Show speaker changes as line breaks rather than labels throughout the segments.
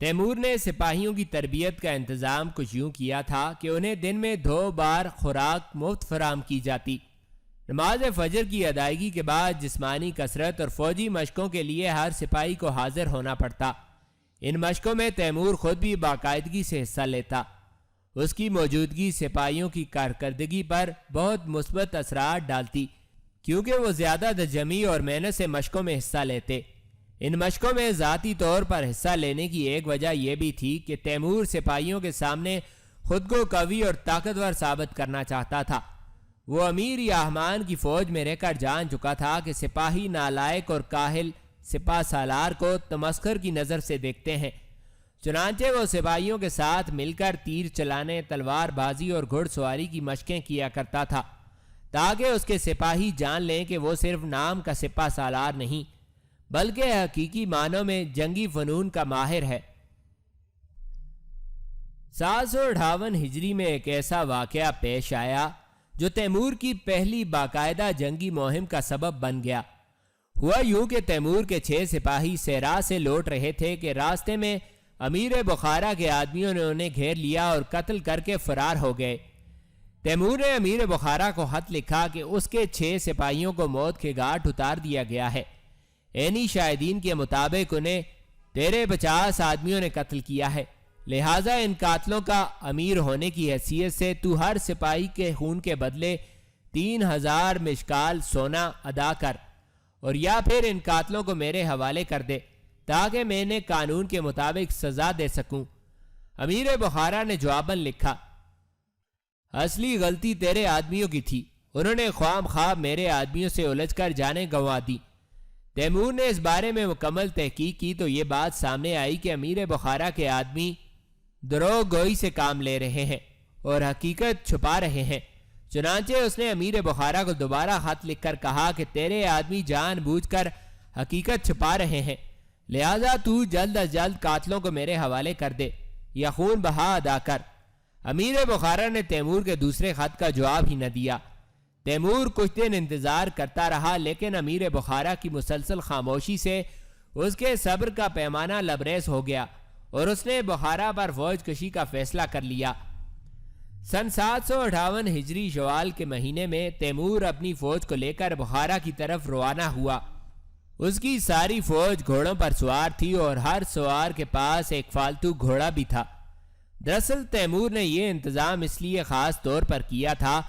Timur نے سپاہیوں کی تربیت کا انتظام کچھ یوں کیا تھا کہ انہیں دن میں 2 بار خوراک مفت فراہم کی جاتی۔ نماز فجر کی ادائیگی کے بعد جسمانی کسرت اور فوجی مشقوں کے لیے ہر سپاہی کو حاضر ہونا پڑتا۔ ان مشقوں میں تیمور خود بھی باقاعدگی سے حصہ لیتا۔ اس کی موجودگی سپاہیوں کی کارکردگی پر بہت مثبت اثرات ڈالتی، کیونکہ وہ زیادہ تجمی اور محنت سے مشقوں میں حصہ لیتے۔ ان مشقوں میں ذاتی طور پر حصہ لینے کی ایک وجہ یہ بھی تھی کہ تیمور سپاہیوں کے سامنے خود کو قوی اور طاقتور ثابت کرنا چاہتا تھا۔ وہ امیر یاہمان کی فوج میں رہ کر جان چکا تھا کہ سپاہی نالائق اور کاہل سپاہ سالار کو تمسخر کی نظر سے دیکھتے ہیں۔ چنانچہ وہ سپاہیوں کے ساتھ مل کر تیر چلانے، تلوار بازی اور گھڑ سواری کی مشقیں کیا کرتا تھا، تاکہ اس کے سپاہی جان لیں کہ وہ صرف نام کا سپاہ سالار نہیں بلکہ حقیقی معنوں میں جنگی فنون کا ماہر ہے۔ 758 ہجری میں ایک ایسا واقعہ پیش آیا جو تیمور کی پہلی باقاعدہ جنگی مہم کا سبب بن گیا۔ ہوا یوں کہ تیمور کے 6 سپاہی صحرا سے لوٹ رہے تھے کہ راستے میں امیر بخارا کے آدمیوں نے انہیں گھیر لیا اور قتل کر کے فرار ہو گئے۔ تیمور نے امیر بخارا کو خط لکھا کہ اس کے 6 سپاہیوں کو موت کے گھاٹ اتار دیا گیا ہے۔ عینی شاہدین کے مطابق انہیں تیرے 50 آدمیوں نے قتل کیا ہے، لہٰذا ان قاتلوں کا امیر ہونے کی حیثیت سے تو ہر سپاہی کے خون کے بدلے 3000 مشکال سونا ادا کر، اور یا پھر ان قاتلوں کو میرے حوالے کر دے تاکہ میں نے قانون کے مطابق سزا دے سکوں۔ امیر بخارا نے جواباً لکھا، اصلی غلطی تیرے آدمیوں کی تھی، انہوں نے خواہ مخواہ میرے آدمیوں سے الجھ کر جانیں گنوا دی۔ تیمور نے اس بارے میں مکمل تحقیق کی تو یہ بات سامنے آئی کہ امیر بخارا کے آدمی دروغ گوئی سے کام لے رہے ہیں اور حقیقت چھپا رہے ہیں۔ چنانچہ اس نے امیر بخارا کو دوبارہ خط لکھ کر کہا کہ تیرے آدمی جان بوجھ کر حقیقت چھپا رہے ہیں، لہذا تو جلد از جلد قاتلوں کو میرے حوالے کر دے یا خون بہا ادا کر۔ امیر بخارا نے تیمور کے دوسرے خط کا جواب ہی نہ دیا۔ تیمور کچھ دن انتظار کرتا رہا، لیکن امیر بخارا کی مسلسل خاموشی سے اس کے صبر کا پیمانہ لبریز ہو گیا اور اس نے بخارا پر فوج کشی کا فیصلہ کر لیا۔ سن 758 ہجری شوال کے مہینے میں تیمور اپنی فوج کو لے کر بخارا کی طرف روانہ ہوا۔ اس کی ساری فوج گھوڑوں پر سوار تھی اور ہر سوار کے پاس ایک فالتو گھوڑا بھی تھا۔ دراصل تیمور نے یہ انتظام اس لیے خاص طور پر کیا تھا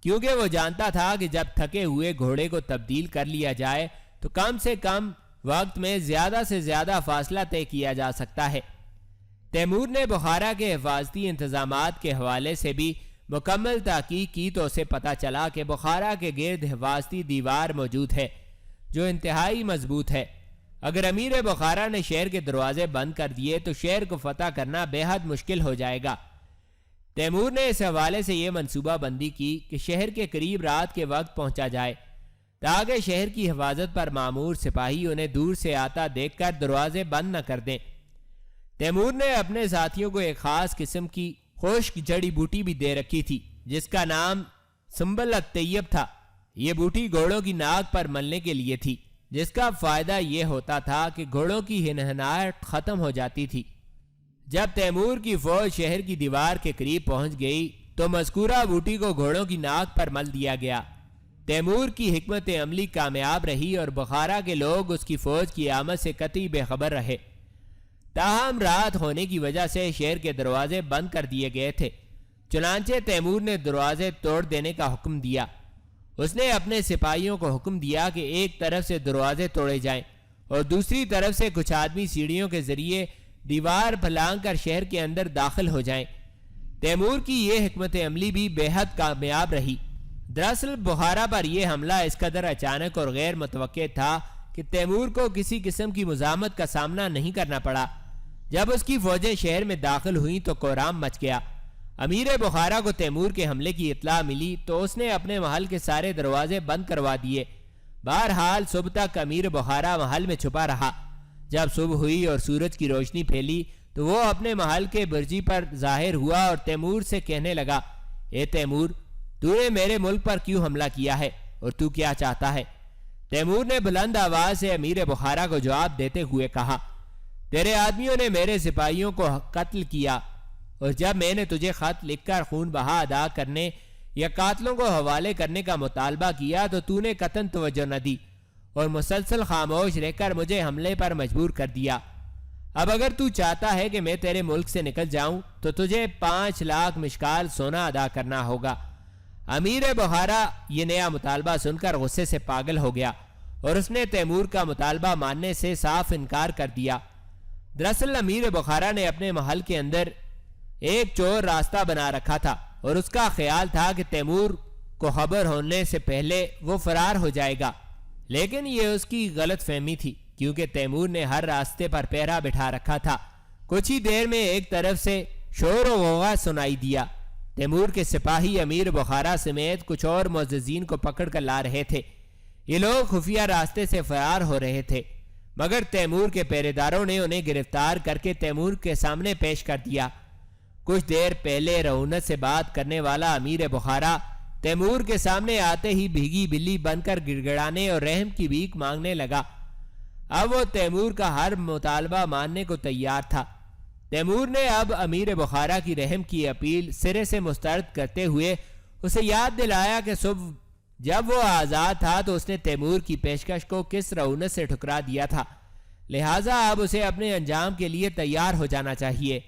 کیونکہ وہ جانتا تھا کہ جب تھکے ہوئے گھوڑے کو تبدیل کر لیا جائے تو کم سے کم وقت میں زیادہ سے زیادہ فاصلہ طے کیا جا سکتا ہے۔ تیمور نے بخارا کے حفاظتی انتظامات کے حوالے سے بھی مکمل تحقیق کی تو اسے پتہ چلا کہ بخارا کے گرد حفاظتی دیوار موجود ہے جو انتہائی مضبوط ہے۔ اگر امیر بخارا نے شہر کے دروازے بند کر دیے تو شہر کو فتح کرنا بے حد مشکل ہو جائے گا۔ تیمور نے اس حوالے سے یہ منصوبہ بندی کی کہ شہر کے قریب رات کے وقت پہنچا جائے تاکہ شہر کی حفاظت پر مامور سپاہی انہیں دور سے آتا دیکھ کر دروازے بند نہ کر دیں۔ تیمور نے اپنے ساتھیوں کو ایک خاص قسم کی خشک جڑی بوٹی بھی دے رکھی تھی جس کا نام سنبل الطیب تھا۔ یہ بوٹی گھوڑوں کی ناک پر ملنے کے لیے تھی، جس کا فائدہ یہ ہوتا تھا کہ گھوڑوں کی ہنہناہٹ ختم ہو جاتی تھی۔ جب تیمور کی فوج شہر کی دیوار کے قریب پہنچ گئی تو مذکورہ بوٹی کو گھوڑوں کی ناک پر مل دیا گیا۔ تیمور کی حکمت عملی کامیاب رہی اور بخارا کے لوگ اس کی فوج کی آمد سے قطعی بے خبر رہے۔ تاہم رات ہونے کی وجہ سے شہر کے دروازے بند کر دیے گئے تھے، چنانچہ تیمور نے دروازے توڑ دینے کا حکم دیا۔ اس نے اپنے سپاہیوں کو حکم دیا کہ ایک طرف سے دروازے توڑے جائیں اور دوسری طرف سے کچھ آدمی سیڑھیوں کے ذریعے دیوار پھلانگ کر شہر کے اندر داخل ہو جائیں۔ تیمور کی یہ حکمت عملی بھی بے حد کامیاب رہی۔ دراصل بخارا پر یہ حملہ اس قدر اچانک اور غیر متوقع تھا کہ تیمور کو کسی قسم کی مزاحمت کا سامنا نہیں کرنا پڑا۔ جب اس کی فوجیں شہر میں داخل ہوئیں تو کوہرام مچ گیا۔ امیر بخارا کو تیمور کے حملے کی اطلاع ملی تو اس نے اپنے محل کے سارے دروازے بند کروا دیے۔ بہرحال صبح تک امیر بخارا محل میں چھپا رہا۔ جب صبح ہوئی اور سورج کی روشنی پھیلی تو وہ اپنے محل کے برجی پر ظاہر ہوا اور تیمور سے کہنے لگا، اے تیمور، تو نے میرے ملک پر کیوں حملہ کیا ہے اور تو کیا چاہتا ہے؟ تیمور نے بلند آواز سے امیر بخارا کو جواب دیتے ہوئے کہا، تیرے آدمیوں نے میرے سپاہیوں کو قتل کیا، اور جب میں نے تجھے خط لکھ کر خون بہا ادا کرنے یا قاتلوں کو حوالے کرنے کا مطالبہ کیا تو تو نے قطعاً توجہ نہ دی اور مسلسل خاموش رہ کر مجھے حملے پر مجبور کر دیا۔ اب اگر تو چاہتا ہے کہ میں تیرے ملک سے نکل جاؤں تو تجھے 5 لاکھ مشکال سونا ادا کرنا ہوگا۔ امیر بخارا یہ نیا مطالبہ سن کر غصے سے پاگل ہو گیا اور اس نے تیمور کا مطالبہ ماننے سے صاف انکار کر دیا۔ دراصل امیر بخارا نے اپنے محل کے اندر ایک چور راستہ بنا رکھا تھا اور اس کا خیال تھا کہ تیمور کو خبر ہونے سے پہلے وہ فرار ہو جائے گا، لیکن یہ اس کی غلط فہمی تھی، کیونکہ تیمور نے ہر راستے پر پہرا بٹھا رکھا تھا۔ کچھ ہی دیر میں ایک طرف سے شور و غوغا سنائی دیا۔ تیمور کے سپاہی امیر بخارا سمیت کچھ اور معززین کو پکڑ کر لا رہے تھے۔ یہ لوگ خفیہ راستے سے فرار ہو رہے تھے، مگر تیمور کے پہریداروں نے انہیں گرفتار کر کے تیمور کے سامنے پیش کر دیا۔ کچھ دیر پہلے رعونت سے بات کرنے والا امیر بخارا تیمور کے سامنے آتے ہی بھیگی بلی بن کر گڑگڑانے اور رحم کی بھیک مانگنے لگا۔ اب وہ تیمور کا ہر مطالبہ ماننے کو تیار تھا۔ تیمور نے اب امیر بخارا کی رحم کی اپیل سرے سے مسترد کرتے ہوئے اسے یاد دلایا کہ صبح جب وہ آزاد تھا تو اس نے تیمور کی پیشکش کو کس رعونت سے ٹھکرا دیا تھا، لہٰذا اب اسے اپنے انجام کے لیے تیار ہو جانا چاہیے۔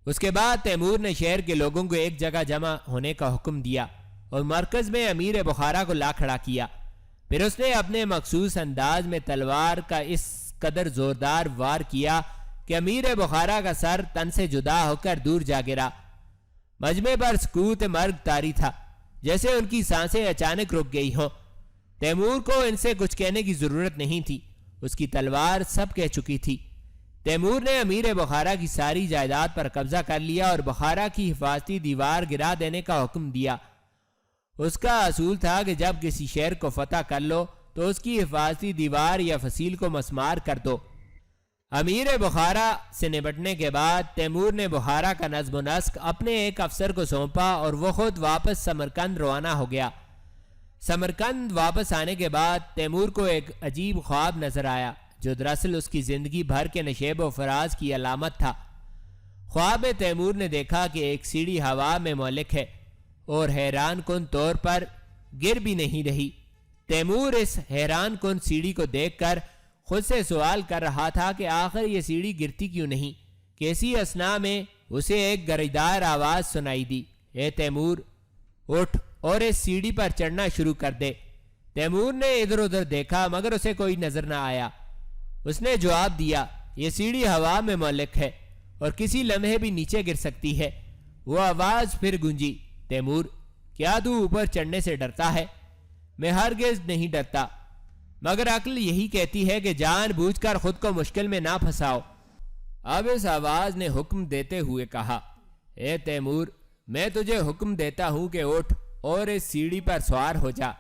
اس کے بعد تیمور نے شہر کے لوگوں کو ایک جگہ جمع ہونے کا حکم دیا اور مرکز میں امیر بخارا کو لا کھڑا کیا۔ پھر اس نے اپنے مخصوص انداز میں تلوار کا اس قدر زوردار وار کیا کہ امیر بخارا کا سر تن سے جدا ہو کر دور جا گرا۔ مجمع پر سکوت مرگ طاری تھا، جیسے ان کی سانسیں اچانک رک گئی ہوں۔ تیمور کو ان سے کچھ کہنے کی ضرورت نہیں تھی، اس کی تلوار سب کہہ چکی تھی۔ تیمور نے امیر بخارا کی ساری جائیداد پر قبضہ کر لیا اور بخارا کی حفاظتی دیوار گرا دینے کا حکم دیا۔ اس کا اصول تھا کہ جب کسی شہر کو فتح کر لو تو اس کی حفاظتی دیوار یا فصیل کو مسمار کر دو۔ امیر بخارا سے نمٹنے کے بعد تیمور نے بخارا کا نظم و نسق اپنے ایک افسر کو سونپا اور وہ خود واپس سمرقند روانہ ہو گیا۔ سمرقند واپس آنے کے بعد تیمور کو ایک عجیب خواب نظر آیا جو دراصل اس کی زندگی بھر کے نشیب و فراز کی علامت تھا۔ خواب میں تیمور نے دیکھا کہ ایک سیڑھی ہوا میں معلق ہے اور حیران کن طور پر گر بھی نہیں رہی۔ تیمور اس حیران کن سیڑھی کو دیکھ کر خود سے سوال کر رہا تھا کہ آخر یہ سیڑھی گرتی کیوں نہیں، کہ اسی اثنا میں اسے ایک گریدار آواز سنائی دی، اے تیمور اٹھ اور اس سیڑھی پر چڑھنا شروع کر دے۔ تیمور نے ادھر ادھر دیکھا مگر اسے کوئی نظر نہ آیا۔ اس نے جواب دیا، یہ سیڑھی ہوا میں معلق ہے اور کسی لمحے بھی نیچے گر سکتی ہے۔ وہ آواز پھر گونجی، تیمور کیا تو اوپر چڑھنے سے ڈرتا ہے؟ میں ہرگز نہیں ڈرتا، مگر عقل یہی کہتی ہے کہ جان بوجھ کر خود کو مشکل میں نہ پھنساؤ۔ اب اس آواز نے حکم دیتے ہوئے کہا، اے تیمور میں تجھے حکم دیتا ہوں کہ اٹھ اور اس سیڑھی پر سوار ہو جا۔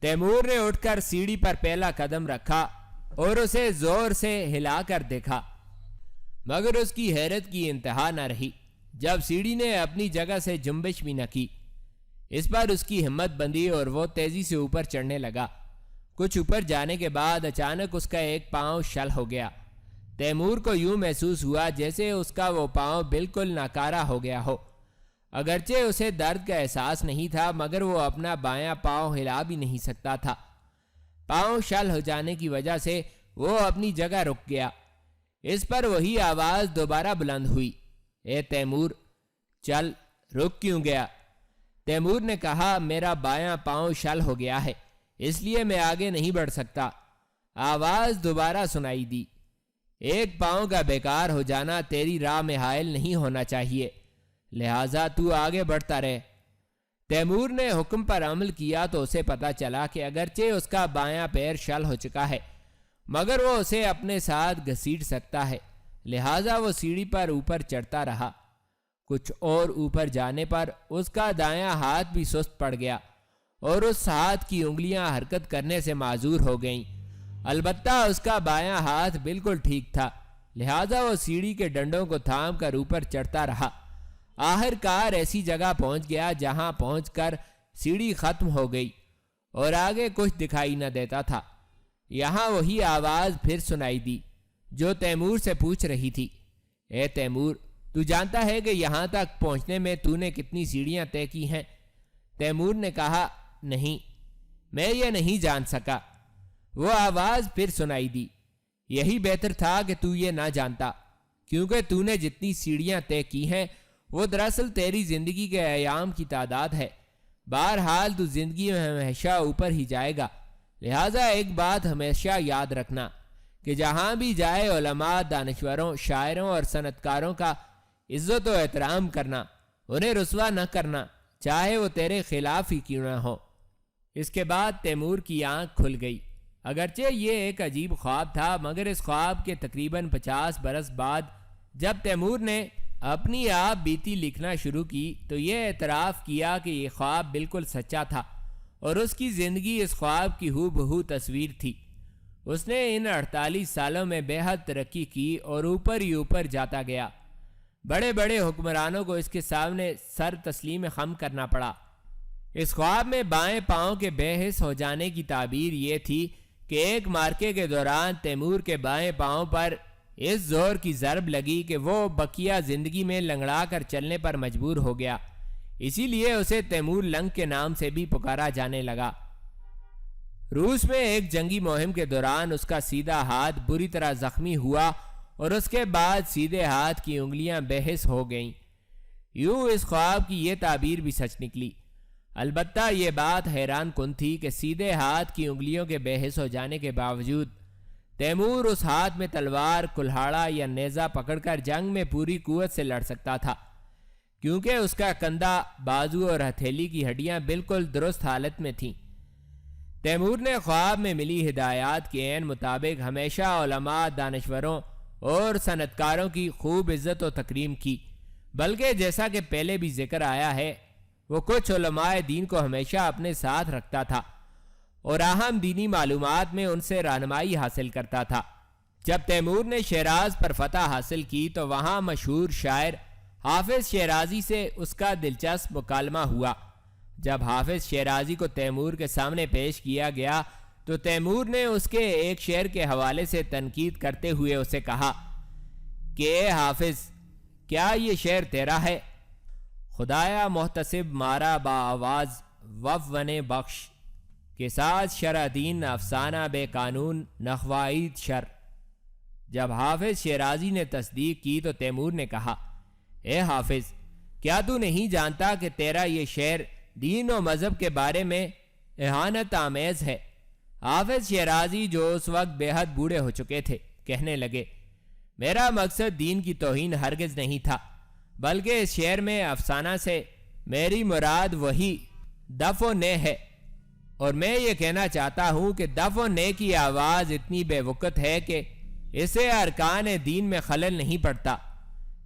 تیمور نے اٹھ کر سیڑھی پر پہلا قدم رکھا اور اسے زور سے ہلا کر دیکھا، مگر اس کی حیرت کی انتہا نہ رہی جب سیڑھی نے اپنی جگہ سے جنبش بھی نہ کی۔ اس پر اس کی ہمت بندی اور وہ تیزی سے اوپر چڑھنے لگا۔ کچھ اوپر جانے کے بعد اچانک اس کا ایک پاؤں شل ہو گیا۔ تیمور کو یوں محسوس ہوا جیسے اس کا وہ پاؤں بالکل ناکارہ ہو گیا ہو۔ اگرچہ اسے درد کا احساس نہیں تھا مگر وہ اپنا بایاں پاؤں ہلا بھی نہیں سکتا تھا۔ پاؤں شل ہو جانے کی وجہ سے وہ اپنی جگہ رک گیا۔ اس پر وہی آواز دوبارہ بلند ہوئی، اے تیمور چل، رک کیوں گیا؟ تیمور نے کہا، میرا بایاں پاؤں شل ہو گیا ہے اس لیے میں آگے نہیں بڑھ سکتا۔ آواز دوبارہ سنائی دی، ایک پاؤں کا بیکار ہو جانا تیری راہ میں حائل نہیں ہونا چاہیے، لہٰذا تو آگے بڑھتا رہے۔ تیمور نے حکم پر عمل کیا تو اسے پتا چلا کہ اگرچہ اس کا بایاں پیر شل ہو چکا ہے مگر وہ اسے اپنے ساتھ گھسیٹ سکتا ہے، لہٰذا وہ سیڑھی پر اوپر چڑھتا رہا۔ کچھ اور اوپر جانے پر اس کا دایاں ہاتھ بھی سست پڑ گیا اور اس ہاتھ کی انگلیاں حرکت کرنے سے معذور ہو گئیں، البتہ اس کا بایاں ہاتھ بالکل ٹھیک تھا، لہٰذا وہ سیڑھی کے ڈنڈوں کو تھام کر اوپر چڑھتا رہا۔ آخر کار ایسی جگہ پہنچ گیا جہاں پہنچ کر سیڑھی ختم ہو گئی اور آگے کچھ دکھائی نہ دیتا تھا۔ یہاں وہی آواز پھر سنائی دی جو تیمور سے پوچھ رہی تھی، اے تیمور، تو جانتا ہے کہ یہاں تک پہنچنے میں تو نے کتنی سیڑھیاں طے کی ہیں؟ تیمور نے کہا، نہیں، میں یہ نہیں جان سکا۔ وہ آواز پھر سنائی دی، یہی بہتر تھا کہ تو یہ نہ جانتا، کیونکہ تو نے جتنی سیڑھیاں طے کی ہیں وہ دراصل تیری زندگی کے ایام کی تعداد ہے۔ بہرحال تو زندگی میں ہمیشہ اوپر ہی جائے گا، لہٰذا ایک بات ہمیشہ یاد رکھنا کہ جہاں بھی جائے علماء، دانشوروں، شاعروں اور صنعت کاروں کا عزت و احترام کرنا، انہیں رسوا نہ کرنا، چاہے وہ تیرے خلاف ہی کیوں نہ ہو۔ اس کے بعد تیمور کی آنکھ کھل گئی۔ اگرچہ یہ ایک عجیب خواب تھا، مگر اس خواب کے تقریباً 50 برس بعد جب تیمور نے اپنی آپ بیتی لکھنا شروع کی تو یہ اعتراف کیا کہ یہ خواب بالکل سچا تھا اور اس کی زندگی اس خواب کی ہو بہو تصویر تھی۔ اس نے ان 48 سالوں میں بے حد ترقی کی اور اوپر ہی اوپر جاتا گیا۔ بڑے بڑے حکمرانوں کو اس کے سامنے سر تسلیم خم کرنا پڑا۔ اس خواب میں بائیں پاؤں کے بے حس ہو جانے کی تعبیر یہ تھی کہ ایک مارکے کے دوران تیمور کے بائیں پاؤں پر اس زور کی ضرب لگی کہ وہ بقیہ زندگی میں لنگڑا کر چلنے پر مجبور ہو گیا، اسی لیے اسے تیمور لنگ کے نام سے بھی پکارا جانے لگا۔ روس میں ایک جنگی مہم کے دوران اس کا سیدھا ہاتھ بری طرح زخمی ہوا اور اس کے بعد سیدھے ہاتھ کی انگلیاں بے حس ہو گئیں۔ یوں اس خواب کی یہ تعبیر بھی سچ نکلی۔ البتہ یہ بات حیران کن تھی کہ سیدھے ہاتھ کی انگلیوں کے بے حس ہو جانے کے باوجود تیمور اس ہاتھ میں تلوار، کلہاڑا یا نیزہ پکڑ کر جنگ میں پوری قوت سے لڑ سکتا تھا، کیونکہ اس کا کندھا، بازو اور ہتھیلی کی ہڈیاں بالکل درست حالت میں تھیں۔ تیمور نے خواب میں ملی ہدایات کے عین مطابق ہمیشہ علماء، دانشوروں اور صنعت کاروں کی خوب عزت و تکریم کی، بلکہ جیسا کہ پہلے بھی ذکر آیا ہے، وہ کچھ علماء دین کو ہمیشہ اپنے ساتھ رکھتا تھا اور اہم دینی معلومات میں ان سے رہنمائی حاصل کرتا تھا۔ جب تیمور نے شیراز پر فتح حاصل کی تو وہاں مشہور شاعر حافظ شیرازی سے اس کا دلچسپ مکالمہ ہوا۔ جب حافظ شیرازی کو تیمور کے سامنے پیش کیا گیا تو تیمور نے اس کے ایک شعر کے حوالے سے تنقید کرتے ہوئے اسے کہا کہ اے حافظ، کیا یہ شعر تیرا ہے؟ خدایا محتسب مارا با آواز وفون بخش کے ساتھ شرع دین افسانہ بے قانون نخوائید شر۔ جب حافظ شیرازی نے تصدیق کی تو تیمور نے کہا، اے حافظ، کیا تو نہیں جانتا کہ تیرا یہ شعر دین و مذہب کے بارے میں اہانت آمیز ہے؟ حافظ شیرازی جو اس وقت بے حد بوڑھے ہو چکے تھے کہنے لگے، میرا مقصد دین کی توہین ہرگز نہیں تھا، بلکہ اس شعر میں افسانہ سے میری مراد وہی دف و نے ہے، اور میں یہ کہنا چاہتا ہوں کہ دف و نے کی آواز اتنی بے وقت ہے کہ اسے ارکان دین میں خلل نہیں پڑتا۔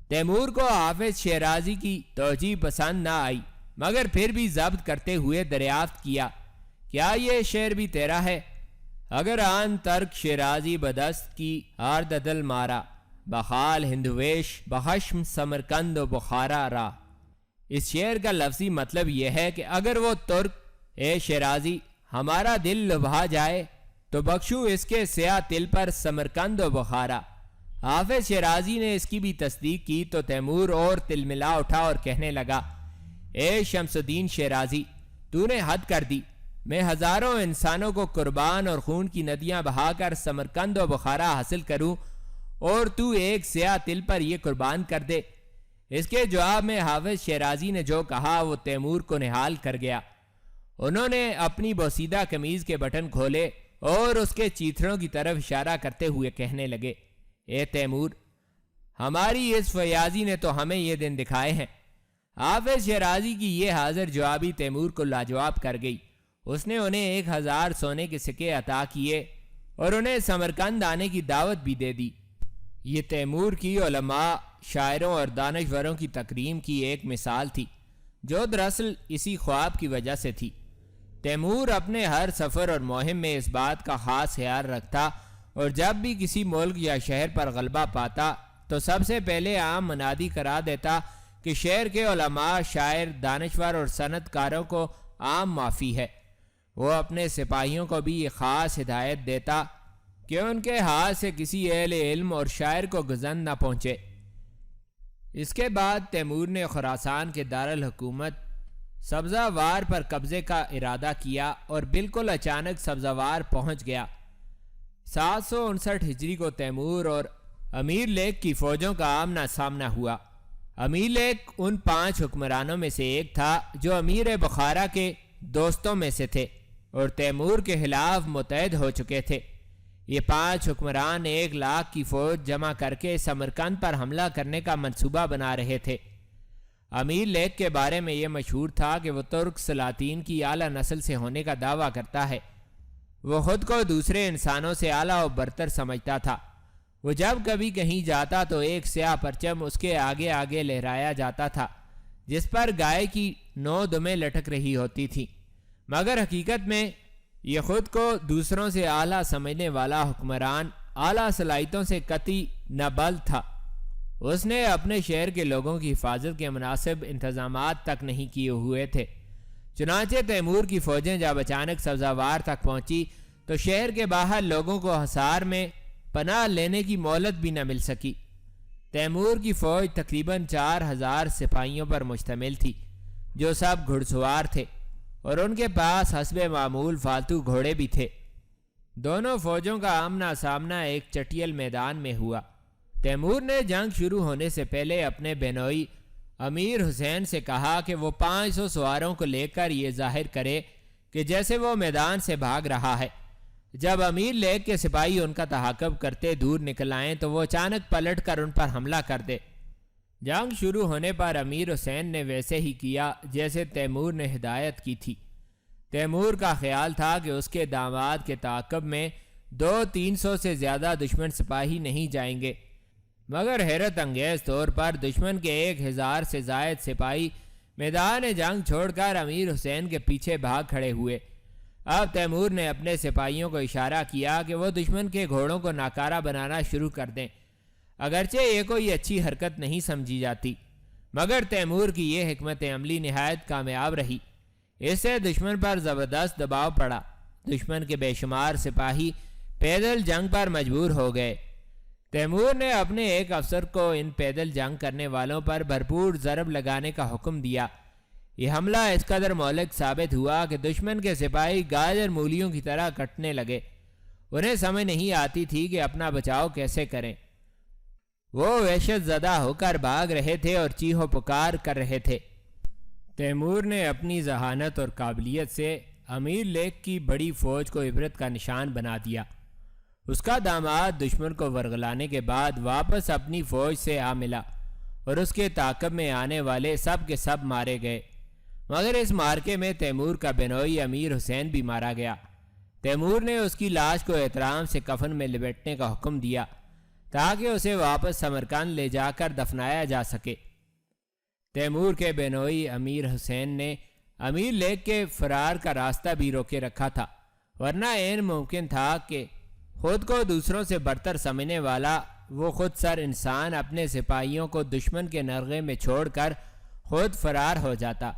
تیمور کو حافظ شیرازی کی توجیہ پسند نہ آئی، مگر پھر بھی ضبط کرتے ہوئے دریافت کیا، کیا یہ شعر بھی تیرا ہے؟ اگر آن ترک شیرازی بدست کی آرد دل مارا، بخال ہندویش بخشم سمرکند و بخارا را۔ اس شعر کا لفظی مطلب یہ ہے کہ اگر وہ ترک، اے شیرازی، ہمارا دل لبھا جائے تو بخشو اس کے سیاہ تل پر سمرکند و بخارا۔ حافظ شیرازی نے اس کی بھی تصدیق کی تو تیمور اور تلملا اٹھا اور کہنے لگا، اے شمس الدین شیرازی، تو نے حد کر دی، میں ہزاروں انسانوں کو قربان اور خون کی ندیاں بہا کر سمرکند و بخارا حاصل کروں اور تو ایک سیاہ تل پر یہ قربان کر دے۔ اس کے جواب میں حافظ شیرازی نے جو کہا وہ تیمور کو نہال کر گیا۔ انہوں نے اپنی بوسیدہ قمیض کے بٹن کھولے اور اس کے چیتھڑوں کی طرف اشارہ کرتے ہوئے کہنے لگے، اے تیمور، ہماری اس فیاضی نے تو ہمیں یہ دن دکھائے ہیں۔ حافظ شیرازی کی یہ حاضر جوابی تیمور کو لاجواب کر گئی۔ اس نے انہیں 1000 سونے کے سکے عطا کیے اور انہیں سمرقند آنے کی دعوت بھی دے دی۔ یہ تیمور کی علماء، شاعروں اور دانشوروں کی تکریم کی ایک مثال تھی، جو دراصل اسی خواب کی وجہ سے تھی۔ تیمور اپنے ہر سفر اور مہم میں اس بات کا خاص خیال رکھتا اور جب بھی کسی ملک یا شہر پر غلبہ پاتا تو سب سے پہلے عام منادی کرا دیتا کہ شہر کے علماء، شاعر، دانشور اور صنعت کاروں کو عام معافی ہے۔ وہ اپنے سپاہیوں کو بھی یہ خاص ہدایت دیتا کہ ان کے ہاتھ سے کسی اہل علم اور شاعر کو گزند نہ پہنچے۔ اس کے بعد تیمور نے خراسان کے دارالحکومت سبزہ وار پر قبضے کا ارادہ کیا اور بالکل اچانک سبزہ وار پہنچ گیا۔ 759 ہجری کو تیمور اور امیر لیگ کی فوجوں کا آمنا سامنا ہوا۔ امیر لیگ ان 5 حکمرانوں میں سے ایک تھا جو امیر بخارا کے دوستوں میں سے تھے اور تیمور کے خلاف متحد ہو چکے تھے۔ یہ 5 حکمران 1 لاکھ کی فوج جمع کر کے سمرقند پر حملہ کرنے کا منصوبہ بنا رہے تھے۔ امیر لیگ کے بارے میں یہ مشہور تھا کہ وہ ترک سلاطین کی اعلیٰ نسل سے ہونے کا دعویٰ کرتا ہے۔ وہ خود کو دوسرے انسانوں سے اعلیٰ و برتر سمجھتا تھا۔ وہ جب کبھی کہیں جاتا تو ایک سیاہ پرچم اس کے آگے آگے لہرایا جاتا تھا جس پر گائے کی 9 دمیں لٹک رہی ہوتی تھیں، مگر حقیقت میں یہ خود کو دوسروں سے اعلیٰ سمجھنے والا حکمران اعلیٰ صلاحیتوں سے قطعی نابلد تھا۔ اس نے اپنے شہر کے لوگوں کی حفاظت کے مناسب انتظامات تک نہیں کیے ہوئے تھے۔ چنانچہ تیمور کی فوجیں جب اچانک سبزہ وار تک پہنچی تو شہر کے باہر لوگوں کو حصار میں پناہ لینے کی مہلت بھی نہ مل سکی۔ تیمور کی فوج تقریباً 4000 سپاہیوں پر مشتمل تھی جو سب گھڑ سوار تھے اور ان کے پاس حسب معمول فالتو گھوڑے بھی تھے۔ دونوں فوجوں کا آمنا سامنا ایک چٹیل میدان میں ہوا۔ تیمور نے جنگ شروع ہونے سے پہلے اپنے بینوئی امیر حسین سے کہا کہ وہ 500 سواروں کو لے کر یہ ظاہر کرے کہ جیسے وہ میدان سے بھاگ رہا ہے۔ جب امیر لیگ کے سپاہی ان کا تعاقب کرتے دور نکل آئیں تو وہ اچانک پلٹ کر ان پر حملہ کر دے۔ جنگ شروع ہونے پر امیر حسین نے ویسے ہی کیا جیسے تیمور نے ہدایت کی تھی۔ تیمور کا خیال تھا کہ اس کے داماد کے تعاقب میں 200-300 سے زیادہ دشمن سپاہی نہیں جائیں گے، مگر حیرت انگیز طور پر دشمن کے 1000 سے زائد سپاہی میدان جنگ چھوڑ کر امیر حسین کے پیچھے بھاگ کھڑے ہوئے۔ اب تیمور نے اپنے سپاہیوں کو اشارہ کیا کہ وہ دشمن کے گھوڑوں کو ناکارہ بنانا شروع کر دیں۔ اگرچہ یہ کوئی اچھی حرکت نہیں سمجھی جاتی، مگر تیمور کی یہ حکمت عملی نہایت کامیاب رہی۔ اس سے دشمن پر زبردست دباؤ پڑا۔ دشمن کے بے شمار سپاہی پیدل جنگ پر مجبور ہو گئے۔ تیمور نے اپنے ایک افسر کو ان پیدل جنگ کرنے والوں پر بھرپور ضرب لگانے کا حکم دیا۔ یہ حملہ اس قدر مہلک ثابت ہوا کہ دشمن کے سپاہی گاجر مولیوں کی طرح کٹنے لگے۔ انہیں سمجھ نہیں آتی تھی کہ اپنا بچاؤ کیسے کریں۔ وہ وحشت زدہ ہو کر بھاگ رہے تھے اور چیخو پکار کر رہے تھے۔ تیمور نے اپنی ذہانت اور قابلیت سے امیر لیگ کی بڑی فوج کو عبرت کا نشان بنا دیا۔ اس کا داماد دشمن کو ورغلانے کے بعد واپس اپنی فوج سے آ ملا اور اس کے تعاقب میں آنے والے سب کے سب مارے گئے، مگر اس مارکے میں تیمور کا بینوئی امیر حسین بھی مارا گیا۔ تیمور نے اس کی لاش کو احترام سے کفن میں لپیٹنے کا حکم دیا تاکہ اسے واپس سمرقند لے جا کر دفنایا جا سکے۔ تیمور کے بینوئی امیر حسین نے امیر لیگ کے فرار کا راستہ بھی روکے رکھا تھا، ورنہ عین ممکن تھا کہ خود کو دوسروں سے برتر سمجھنے والا وہ خود سر انسان اپنے سپاہیوں کو دشمن کے نرغے میں چھوڑ کر خود فرار ہو جاتا۔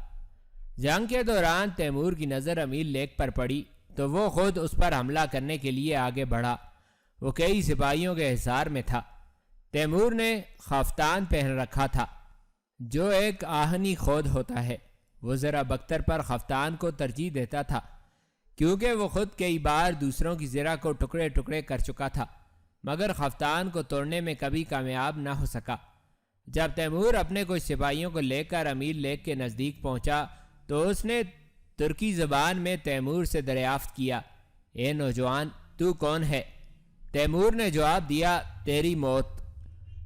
جنگ کے دوران تیمور کی نظر امیر لیگ پر پڑی تو وہ خود اس پر حملہ کرنے کے لیے آگے بڑھا۔ وہ کئی سپاہیوں کے حصار میں تھا۔ تیمور نے خافتان پہن رکھا تھا جو ایک آہنی خود ہوتا ہے۔ وہ ذرا بختر پر خافتان کو ترجیح دیتا تھا کیونکہ وہ خود کئی بار دوسروں کی زرہ کو ٹکڑے ٹکڑے کر چکا تھا، مگر خافتان کو توڑنے میں کبھی کامیاب نہ ہو سکا۔ جب تیمور اپنے کچھ سپاہیوں کو لے کر امیر لیگ کے نزدیک پہنچا تو اس نے ترکی زبان میں تیمور سے دریافت کیا، اے نوجوان، تو کون ہے؟ تیمور نے جواب دیا، تیری موت۔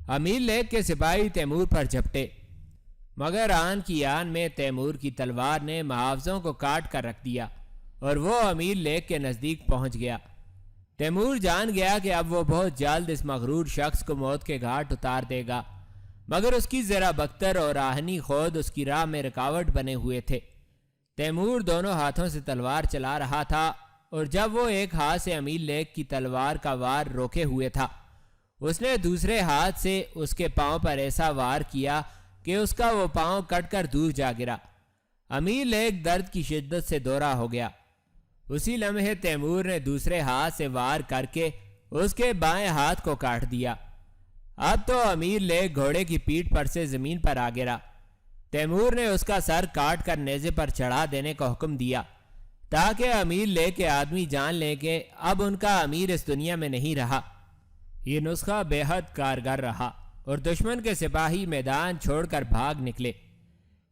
امیر لیگ کے سپاہی تیمور پر جھپٹے، مگر آن کی آن میں تیمور کی تلوار نے محافظوں کو کاٹ کر رکھ دیا اور وہ امیر لیگ کے نزدیک پہنچ گیا۔ تیمور جان گیا کہ اب وہ بہت جلد اس مغرور شخص کو موت کے گھاٹ اتار دے گا، مگر اس کی ذرا بختر اور آہنی خود اس کی راہ میں رکاوٹ بنے ہوئے تھے۔ تیمور دونوں ہاتھوں سے تلوار چلا رہا تھا اور جب وہ ایک ہاتھ سے امیر لیگ کی تلوار کا وار روکے ہوئے تھا، اس نے دوسرے ہاتھ سے اس کے پاؤں پر ایسا وار کیا کہ اس کا وہ پاؤں کٹ کر دور جا گرا۔ امیر لیگ درد کی شدت سے دورہ ہو گیا۔ اسی لمحے تیمور نے دوسرے ہاتھ سے وار کر کے اس کے بائیں ہاتھ کو کاٹ دیا۔ اب تو امیر لیگ گھوڑے کی پیٹھ پر سے زمین پر آ گرا۔ تیمور نے اس کا سر کاٹ کر نیزے پر چڑھا دینے کا حکم دیا تاکہ امیر لیگ کے آدمی جان لیں کہ اب ان کا امیر اس دنیا میں نہیں رہا۔ یہ نسخہ بے حد کارگر رہا اور دشمن کے سپاہی میدان چھوڑ کر بھاگ نکلے۔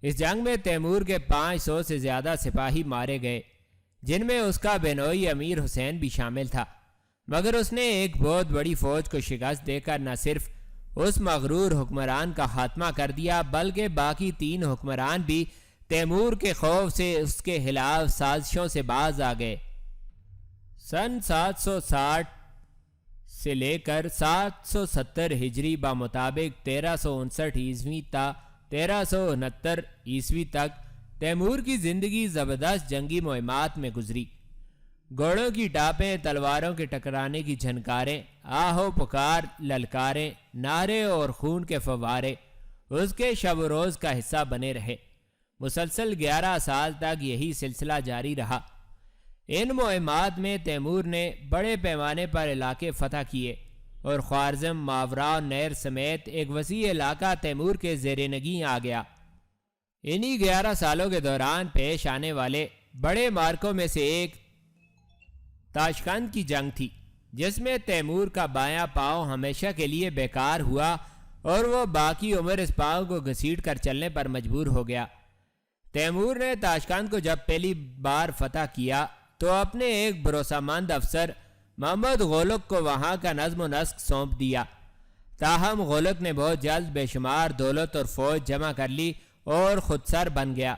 اس جنگ میں تیمور کے 500 سے زیادہ سپاہی مارے گئے، جن میں اس کا بینوئی امیر حسین بھی شامل تھا، مگر اس نے ایک بہت بڑی فوج کو شکست دے کر نہ صرف اس مغرور حکمران کا خاتمہ کر دیا بلکہ باقی 3 حکمران بھی تیمور کے خوف سے اس کے خلاف سازشوں سے باز آ گئے۔ سن 760 سے لے کر 770 ہجری بمطابق 1359 عیسوی تا 1369 عیسوی تک تیمور کی زندگی زبردست جنگی مہمات میں گزری۔ گھوڑوں کی ٹاپیں، تلواروں کے ٹکرانے کی جھنکاریں، آہو پکار، للکاریں، نعرے اور خون کے فوارے اس کے شب و روز کا حصہ بنے رہے۔ مسلسل 11 سال تک یہی سلسلہ جاری رہا۔ ان مہمات میں تیمور نے بڑے پیمانے پر علاقے فتح کیے اور خوارزم، ماورا اور نیر سمیت ایک وسیع علاقہ تیمور کے زیر نگیں آ گیا۔ انہی 11 سالوں کے دوران پیش آنے والے بڑے مارکوں میں سے ایک تاشقند کی جنگ تھی، جس میں تیمور کا بایاں پاؤں ہمیشہ کے لیے بیکار ہوا اور وہ باقی عمر اس پاؤں کو گھسیٹ کر چلنے پر مجبور ہو گیا۔ تیمور نے تاشقند کو جب پہلی بار فتح کیا تو اپنے ایک بھروسہ مند افسر محمد غولک کو وہاں کا نظم و نسق سونپ دیا۔ تاہم غولک نے بہت جلد بے شمار دولت اور فوج جمع کر لی اور خود سر بن گیا۔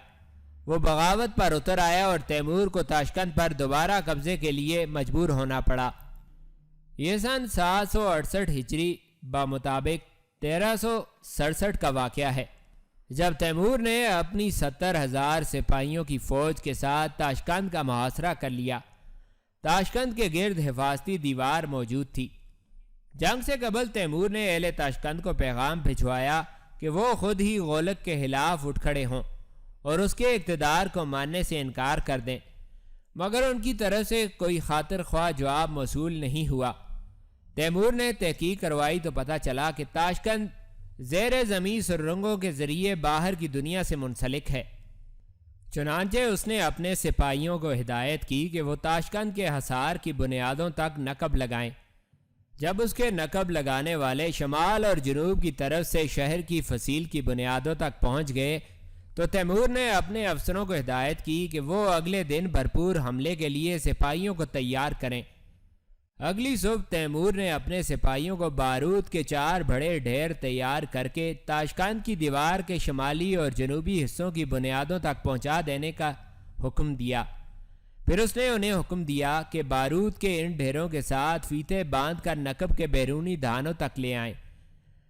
وہ بغاوت پر اتر آیا اور تیمور کو تاشقند پر دوبارہ قبضے کے لیے مجبور ہونا پڑا۔ یہ سن 768 ہجری بمطابق 1367 کا واقعہ ہے، جب تیمور نے اپنی 70,000 سپاہیوں کی فوج کے ساتھ تاشقند کا محاصرہ کر لیا۔ تاشقند کے گرد حفاظتی دیوار موجود تھی۔ جنگ سے قبل تیمور نے اہل تاشقند کو پیغام بھجوایا کہ وہ خود ہی غولک کے خلاف اٹھ کھڑے ہوں اور اس کے اقتدار کو ماننے سے انکار کر دیں، مگر ان کی طرف سے کوئی خاطر خواہ جواب موصول نہیں ہوا۔ تیمور نے تحقیق کروائی تو پتہ چلا کہ تاشقند زیر زمین سرنگوں کے ذریعے باہر کی دنیا سے منسلک ہے۔ چنانچہ اس نے اپنے سپاہیوں کو ہدایت کی کہ وہ تاشقند کے حصار کی بنیادوں تک نقب لگائیں۔ جب اس کے نقب لگانے والے شمال اور جنوب کی طرف سے شہر کی فصیل کی بنیادوں تک پہنچ گئے تو تیمور نے اپنے افسروں کو ہدایت کی کہ وہ اگلے دن بھرپور حملے کے لیے سپاہیوں کو تیار کریں۔ اگلی صبح تیمور نے اپنے سپاہیوں کو بارود کے 4 بڑے ڈھیر تیار کر کے تاشقند کی دیوار کے شمالی اور جنوبی حصوں کی بنیادوں تک پہنچا دینے کا حکم دیا۔ پھر اس نے انہیں حکم دیا کہ بارود کے ان ڈھیروں کے ساتھ فیتے باندھ کر نقب کے بیرونی دھانوں تک لے آئیں۔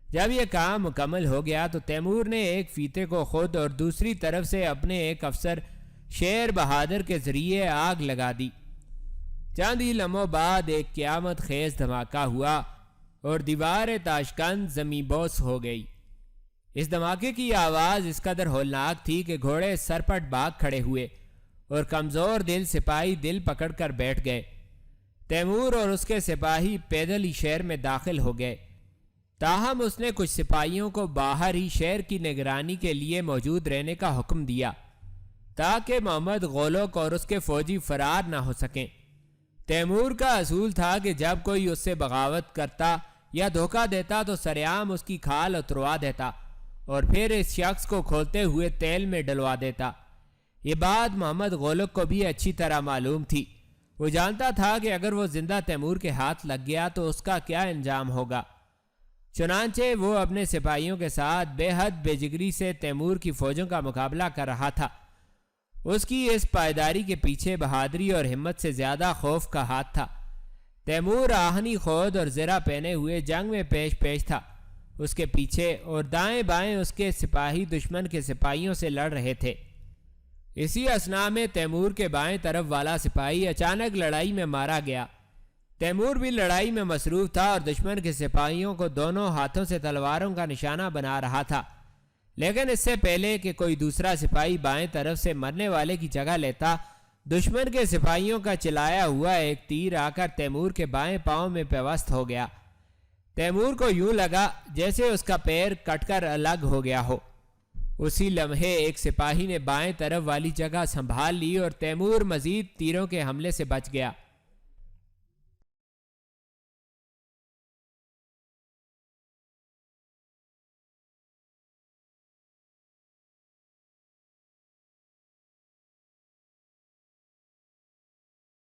جب یہ کام مکمل ہو گیا تو تیمور نے ایک فیتے کو خود اور دوسری طرف سے اپنے ایک افسر شیر بہادر کے ذریعے آگ لگا دی۔ چند ہی لمحوں بعد ایک قیامت خیز دھماکہ ہوا اور دیوار تاشقند زمین بوس ہو گئی۔ اس دھماکے کی آواز اس قدر ہولناک تھی کہ گھوڑے سرپٹ بھاگ کھڑے ہوئے اور کمزور دل سپاہی دل پکڑ کر بیٹھ گئے۔ تیمور اور اس کے سپاہی پیدل ہی شہر میں داخل ہو گئے، تاہم اس نے کچھ سپاہیوں کو باہر ہی شہر کی نگرانی کے لیے موجود رہنے کا حکم دیا تاکہ محمد غولک اور اس کے فوجی فرار نہ ہو سکیں۔ تیمور کا اصول تھا کہ جب کوئی اس سے بغاوت کرتا یا دھوکہ دیتا تو سرعام اس کی کھال اتروا دیتا اور پھر اس شخص کو کھولتے ہوئے تیل میں ڈلوا دیتا۔ یہ بات محمد غولک کو بھی اچھی طرح معلوم تھی۔ وہ جانتا تھا کہ اگر وہ زندہ تیمور کے ہاتھ لگ گیا تو اس کا کیا انجام ہوگا۔ چنانچہ وہ اپنے سپاہیوں کے ساتھ بے حد بے جگری سے تیمور کی فوجوں کا مقابلہ کر رہا تھا۔ اس کی اس پائیداری کے پیچھے بہادری اور ہمت سے زیادہ خوف کا ہاتھ تھا۔ تیمور آہنی خود اور زرہ پہنے ہوئے جنگ میں پیش تھا۔ اس کے پیچھے اور دائیں بائیں اس کے سپاہی دشمن کے سپاہیوں سے لڑ رہے تھے۔ اسی اثناء میں تیمور کے بائیں طرف والا سپاہی اچانک لڑائی میں مارا گیا۔ تیمور بھی لڑائی میں مصروف تھا اور دشمن کے سپاہیوں کو دونوں ہاتھوں سے تلواروں کا نشانہ بنا رہا تھا، لیکن اس سے پہلے کہ کوئی دوسرا سپاہی بائیں طرف سے مرنے والے کی جگہ لیتا دشمن کے سپاہیوں کا چلایا ہوا ایک تیر آ کر تیمور کے بائیں پاؤں میں پیوست ہو گیا۔ تیمور کو یوں لگا جیسے اس کا پیر کٹ کر الگ ہو گیا ہو۔ اسی لمحے ایک سپاہی نے بائیں طرف والی جگہ سنبھال لی اور تیمور مزید تیروں کے حملے سے بچ گیا۔